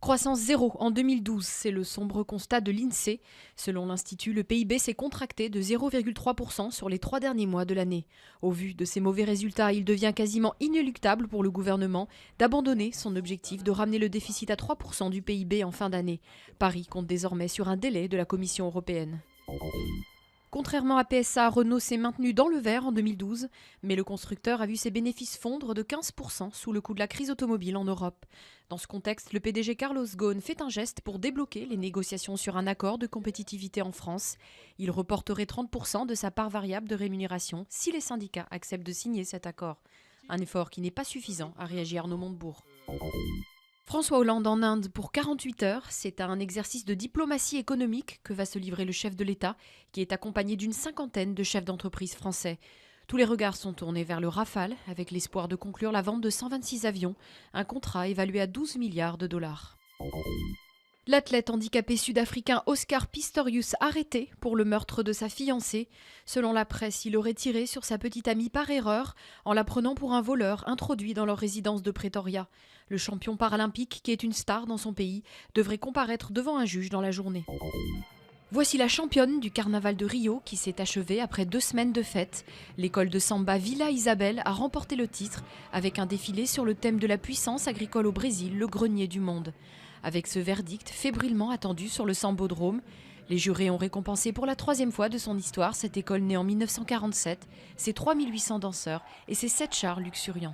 Croissance zéro en 2012, c'est le sombre constat de l'INSEE. Selon l'Institut, le PIB s'est contracté de 0,3% sur les 3 derniers mois de l'année. Au vu de ces mauvais résultats, il devient quasiment inéluctable pour le gouvernement d'abandonner son objectif de ramener le déficit à 3% du PIB en fin d'année. Paris compte désormais sur un délai de la Commission européenne. Contrairement à PSA, Renault s'est maintenu dans le vert en 2012, mais le constructeur a vu ses bénéfices fondre de 15% sous le coup de la crise automobile en Europe. Dans ce contexte, le PDG Carlos Ghosn fait un geste pour débloquer les négociations sur un accord de compétitivité en France. Il reporterait 30% de sa part variable de rémunération si les syndicats acceptent de signer cet accord. Un effort qui n'est pas suffisant, a réagi Arnaud Montebourg. François Hollande en Inde pour 48 heures, c'est à un exercice de diplomatie économique que va se livrer le chef de l'État, qui est accompagné d'une cinquantaine de chefs d'entreprise français. Tous les regards sont tournés vers le Rafale, avec l'espoir de conclure la vente de 126 avions, un contrat évalué à 12 milliards de dollars. L'athlète handicapé sud-africain Oscar Pistorius arrêté pour le meurtre de sa fiancée. Selon la presse, il aurait tiré sur sa petite amie par erreur en la prenant pour un voleur introduit dans leur résidence de Pretoria. Le champion paralympique, qui est une star dans son pays, devrait comparaître devant un juge dans la journée. Voici la championne du carnaval de Rio qui s'est achevée après 2 semaines de fête. L'école de samba Villa Isabel a remporté le titre avec un défilé sur le thème de la puissance agricole au Brésil, le grenier du monde. Avec ce verdict fébrilement attendu sur le Sambodrome, les jurés ont récompensé pour la 3e fois de son histoire cette école née en 1947, ses 3800 danseurs et ses 7 chars luxuriants.